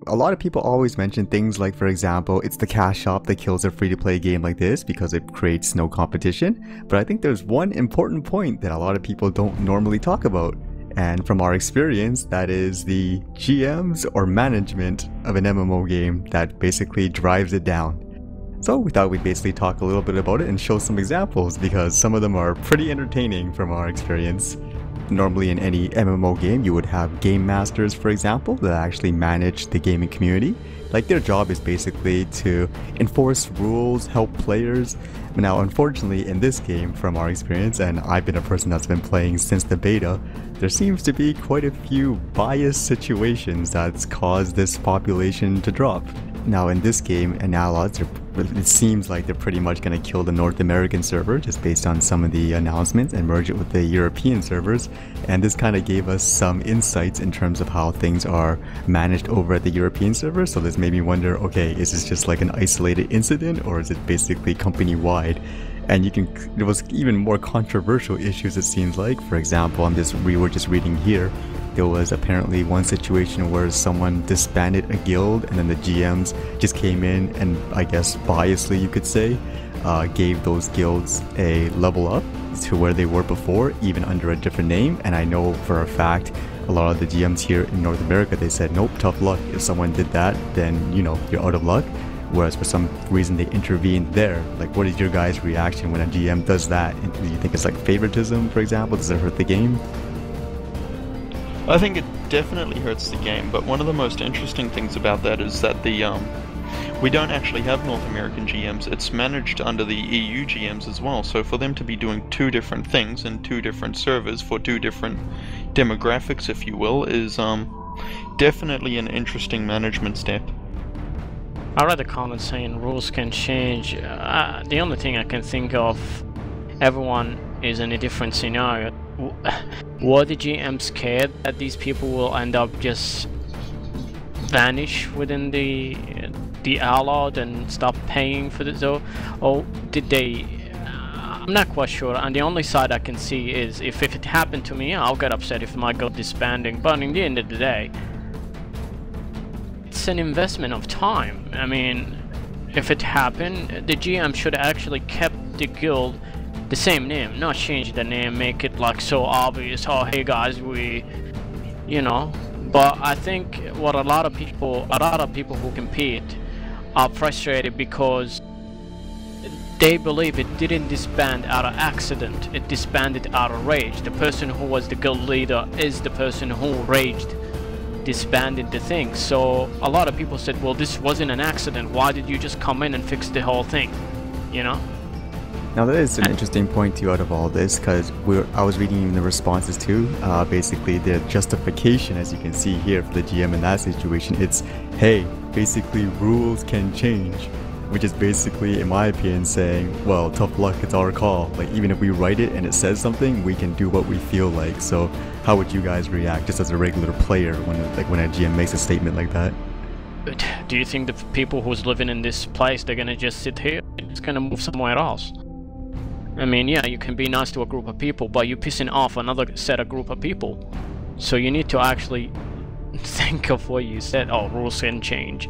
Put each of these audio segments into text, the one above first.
A lot of people always mention things like, for example, it's the cash shop that kills a free-to-play game like this because it creates no competition. But I think there's one important point that a lot of people don't normally talk about. And from our experience, that is the GMs or management of an MMO game that basically drives it down. So we thought we'd basically talk a little bit about it and show some examples because some of them are pretty entertaining from our experience. Normally in any MMO game, you would have game masters, for example, that actually manage the gaming community. Like, their job is basically to enforce rules, help players. Now, unfortunately, in this game, from our experience, and I've been a person that's been playing since the beta, there seems to be quite a few biased situations that's caused this population to drop. Now, in this game, in Allods, it seems like they're pretty much going to kill the North American server just based on some of the announcements and merge it with the European servers. And this kind of gave us some insights in terms of how things are managed over at the European server. So this made me wonder, okay, is this just like an isolated incident or is it basically company-wide? And there was even more controversial issues, it seems like. For example, we were just reading here, there was apparently one situation where someone disbanded a guild and then the GMs just came in and, I guess biasly you could say, gave those guilds a level up to where they were before, even under a different name. And I know for a fact a lot of the GMs here in North America, they said, nope, tough luck. If someone did that, then, you know, you're out of luck. Whereas for some reason they intervened there. Like, what is your guys' reaction when a GM does that? Do you think it's like favoritism, for example? Does it hurt the game? I think it definitely hurts the game, but one of the most interesting things about that is that we don't actually have North American GMs. It's managed under the EU GMs as well. So for them to be doing two different things in two different servers for two different demographics, if you will, is definitely an interesting management step. I read a comment saying rules can change. The only thing I can think of, everyone is in a different scenario. Were the GM scared that these people will end up just vanish within the Allod and stop paying for this, or did they? I'm not quite sure. And the only side I can see is if it happened to me, I'll get upset if my guild disbanding. But in the end of the day, it's an investment of time. I mean, if it happened, the GM should have actually kept the guild the same name, not change the name, make it like so obvious, oh hey guys, you know. But I think what a lot of people who compete are frustrated because they believe it didn't disband out of accident, it disbanded out of rage. The person who was the guild leader is the person who raged, disbanded the thing. So a lot of people said, well, this wasn't an accident, why did you just come in and fix the whole thing, you know? Now that is an interesting point too out of all this, because I was reading the responses too. Basically the justification, as you can see here, for the GM in that situation, it's, hey, basically rules can change, which is basically, in my opinion, saying, well, tough luck, it's our call. Like, even if we write it and it says something, we can do what we feel like. So how would you guys react just as a regular player when a GM makes a statement like that? Do you think the people who's living in this place, they're gonna just sit here? It's gonna move somewhere else? I mean, yeah, you can be nice to a group of people, but you're pissing off another set of group of people. So you need to actually think of what you said. Oh, rules can change.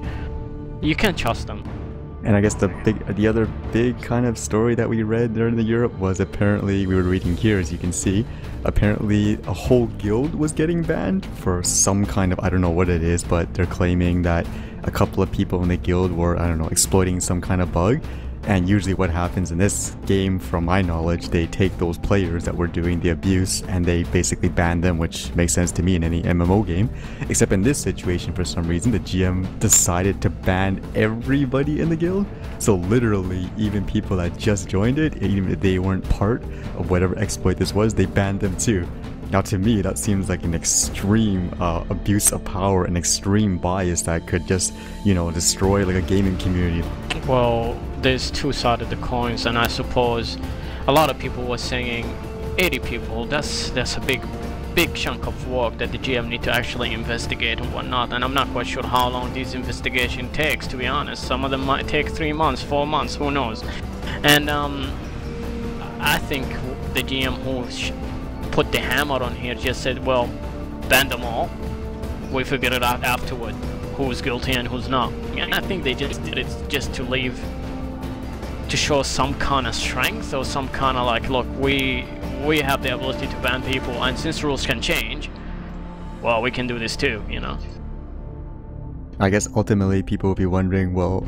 You can't trust them. And I guess the other big kind of story that we read there in Europe was, apparently, we were reading here, as you can see, apparently a whole guild was getting banned for some kind of, I don't know what it is, but they're claiming that a couple of people in the guild were, I don't know, exploiting some kind of bug. And usually what happens in this game, from my knowledge, they take those players that were doing the abuse and they basically ban them, which makes sense to me in any MMO game. Except in this situation, for some reason, the GM decided to ban everybody in the guild. So literally, even people that just joined it, even if they weren't part of whatever exploit this was, they banned them too. Now to me, that seems like an extreme abuse of power, an extreme bias that could just, you know, destroy like a gaming community. Well, there's two sides of the coins, and I suppose a lot of people were saying 80 people, that's a big chunk of work that the GM need to actually investigate and whatnot, and I'm not quite sure how long this investigation takes, to be honest. Some of them might take 3 months, 4 months, who knows. And I think the GM who put the hammer on here just said, well, ban them all, we figure it out afterward. who's guilty and who's not. And I think they just did it just to leave, to show some kind of strength, or some kind of like, look, we have the ability to ban people, and since rules can change, well, we can do this too, you know. I guess ultimately people will be wondering, well,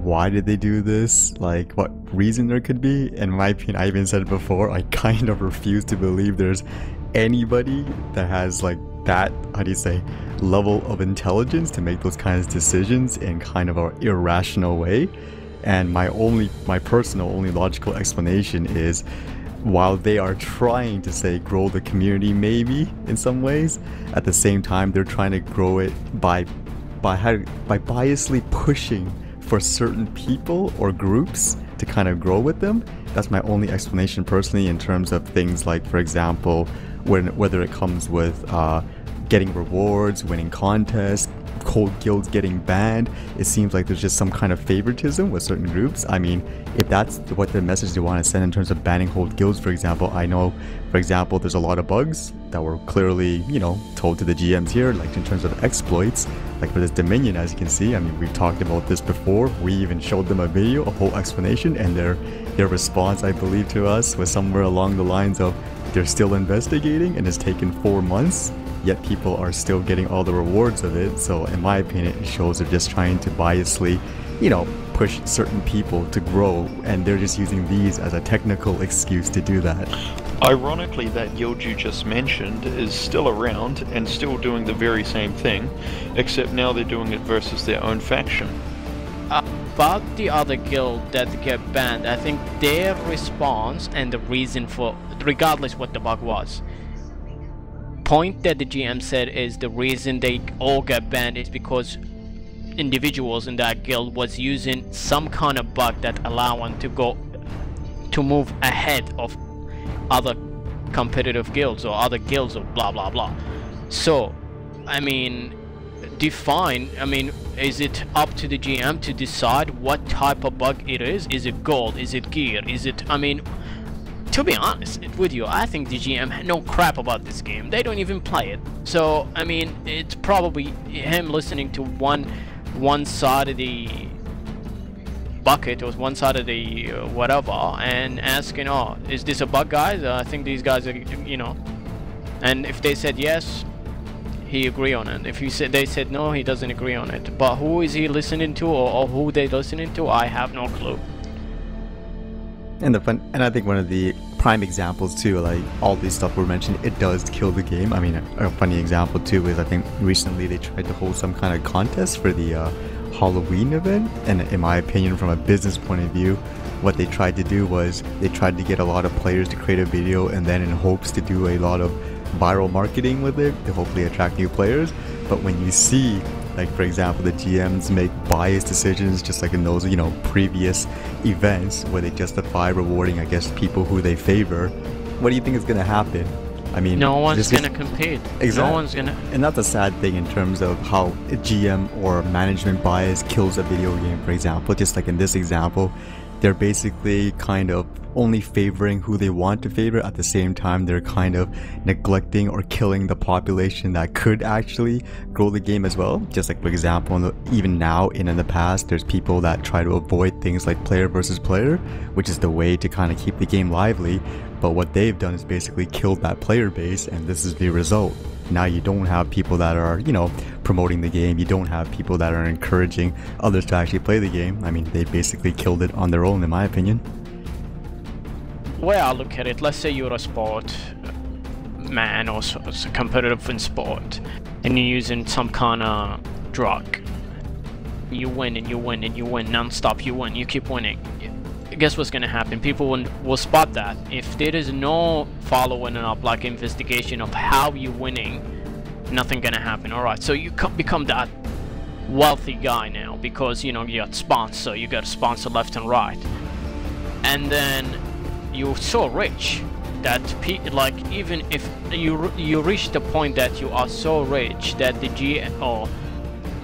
why did they do this? Like, what reason there could be? In my opinion, I even said it before, I kind of refuse to believe there's anybody that has like that, how do you say, level of intelligence to make those kinds of decisions in kind of an irrational way. And my personal only logical explanation is, while they are trying to say grow the community maybe in some ways, at the same time they're trying to grow it by biasly pushing for certain people or groups to kind of grow with them. That's my only explanation personally, in terms of things like, for example, whether it comes with getting rewards, winning contests, cold guilds getting banned. It seems like there's just some kind of favoritism with certain groups. I mean, if that's what the message they want to send in terms of banning cold guilds, for example, I know, for example, there's a lot of bugs that were clearly, you know, told to the GMs here, like in terms of exploits, like for this Dominion, as you can see. I mean, we've talked about this before. We even showed them a video, a whole explanation, and their response, I believe, to us was somewhere along the lines of, they're still investigating and it's taken 4 months, yet people are still getting all the rewards of it. So in my opinion, it shows they're just trying to biasly, you know, push certain people to grow, and they're just using these as a technical excuse to do that. Ironically, that guild you just mentioned is still around and still doing the very same thing, except now they're doing it versus their own faction. About the other guild that get banned, I think their response and the reason for, regardless what the bug was, point that the GM said is the reason they all got banned is because individuals in that guild was using some kind of bug that allow them to move ahead of other competitive guilds or other guilds or blah blah blah. So I mean, is it up to the GM to decide what type of bug it is? Is it gold? Is it gear? Is it, I mean, to be honest with you, I think the GM had no crap about this game. They don't even play it. So I mean, it's probably him listening to one side of the bucket or one side of the whatever, and asking, oh, is this a bug, guys? I think these guys are, you know, and if they said yes, he agree on it. If they said no, he doesn't agree on it. But who is he listening to, or who they listening to? I have no clue. And I think one of the prime examples too, like all these stuff we mentioned, it does kill the game. I mean, a funny example too is, I think recently they tried to hold some kind of contest for the Halloween event, and in my opinion, from a business point of view, what they tried to do was they tried to get a lot of players to create a video, and then in hopes to do a lot of viral marketing with it to hopefully attract new players. But when you see, like for example, the GMs make biased decisions, just like in those, you know, previous events where they justify rewarding, I guess, people who they favor, what do you think is going to happen? I mean, no one's going to compete. Exactly. No one's going to. And that's a sad thing in terms of how a GM or management bias kills a video game, for example. Just like in this example, they're basically kind of only favoring who they want to favor. At the same time, they're kind of neglecting or killing the population that could actually grow the game as well. Just like, for example, even now and in the past, there's people that try to avoid things like player versus player, which is the way to kind of keep the game lively. But what they've done is basically killed that player base, and this is the result. Now you don't have people that are, you know, promoting the game. You don't have people that are encouraging others to actually play the game. I mean, they basically killed it on their own, in my opinion. The way I look at it, let's say you're a sport man or competitive in sport, and you're using some kind of drug. You win and you win and you win non-stop. You win, you keep winning. Guess what's gonna happen? People will spot that. If there is no following up, like investigation of how you're winning, nothing gonna happen. All right, so you become that wealthy guy now because, you know, you got sponsor, you got a sponsor left and right, and then you're so rich that like, even if you reach the point that you are so rich that the or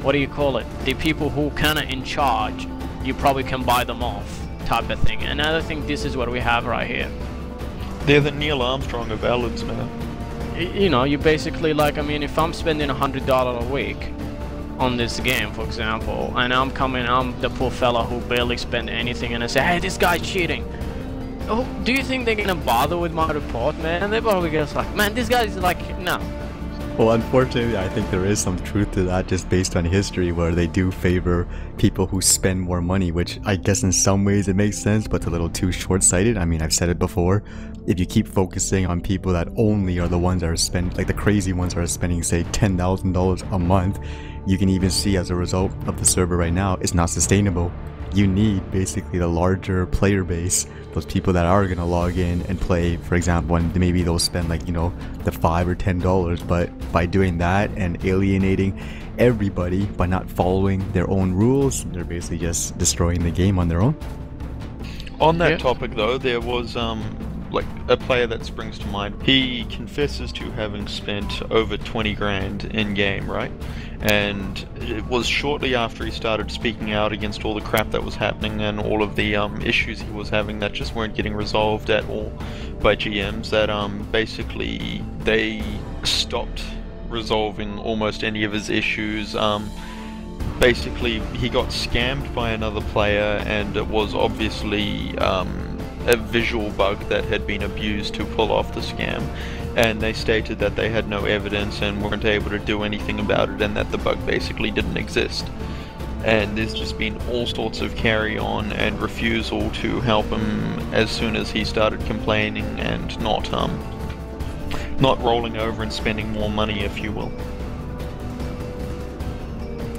what do you call it, the people who kind of in charge, you probably can buy them off, type of thing. And I think this is what we have right here. They're the Neil Armstrong of Allods, man. You know, you basically, like, I mean, if I'm spending $100 a week on this game, for example, and I'm the poor fella who barely spent anything, and I say, hey, this guy's cheating. Oh, do you think they're gonna bother with my report, man? And they're probably just like, man, this guy's like, no. Well, unfortunately, I think there is some truth to that just based on history, where they do favor people who spend more money, which I guess in some ways it makes sense, but it's a little too short-sighted. I mean, I've said it before. If you keep focusing on people that only are the ones that are spending, like the crazy ones that are spending, say, $10,000 a month, you can even see as a result of the server right now, it's not sustainable. You need basically the larger player base, those people that are going to log in and play, for example, and maybe they'll spend like, you know, the $5 or $10, but by doing that and alienating everybody by not following their own rules, they're basically just destroying the game on their own. On that topic though, there was like a player that springs to mind. He confesses to having spent over 20 grand in game, right? And it was shortly after he started speaking out against all the crap that was happening and all of the issues he was having that just weren't getting resolved at all by GMs, that basically they stopped resolving almost any of his issues. Basically he got scammed by another player, and it was obviously a visual bug that had been abused to pull off the scam, and they stated that they had no evidence and weren't able to do anything about it, and that the bug basically didn't exist. And there's just been all sorts of carry on and refusal to help him as soon as he started complaining and not rolling over and spending more money, if you will.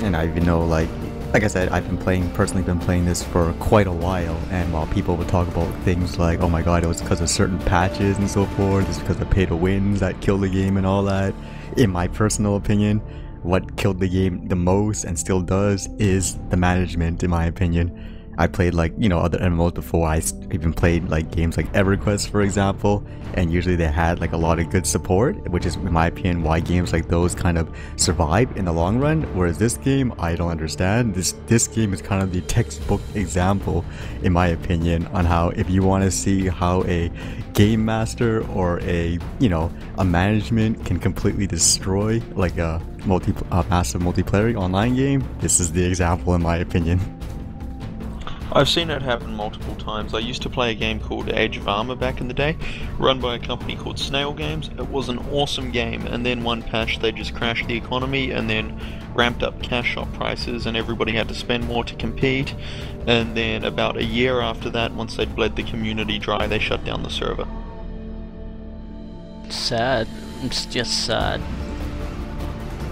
And I even know, like I said, I've personally been playing this for quite a while, and while people would talk about things like, oh my god, it was because of certain patches and so forth, it's because of pay-to-wins that killed the game and all that, in my personal opinion, what killed the game the most and still does is the management, in my opinion. I played like, you know, other MMOs before. I even played like games like EverQuest, for example, and usually they had like a lot of good support, which is, in my opinion, why games like those kind of survive in the long run. Whereas this game, I don't understand. This game is kind of the textbook example, in my opinion, on how if you want to see how a game master or a management can completely destroy like a massive multiplayer online game, this is the example, in my opinion. I've seen it happen multiple times. I used to play a game called Age of Armor back in the day, run by a company called Snail Games. It was an awesome game, and then one patch they just crashed the economy and then ramped up cash shop prices, and everybody had to spend more to compete. And then about a year after that, once they'd bled the community dry, they shut down the server. Sad. It's just sad.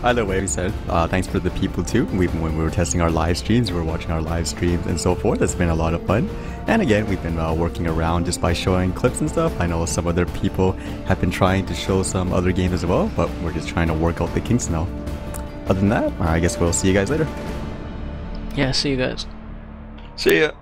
Either way, we said thanks for the people too. When we were testing our live streams, we were watching our live streams and so forth. It's been a lot of fun. And again, we've been working around just by showing clips and stuff. I know some other people have been trying to show some other games as well, but we're just trying to work out the kinks now. Other than that, I guess we'll see you guys later. Yeah, see you guys. See ya.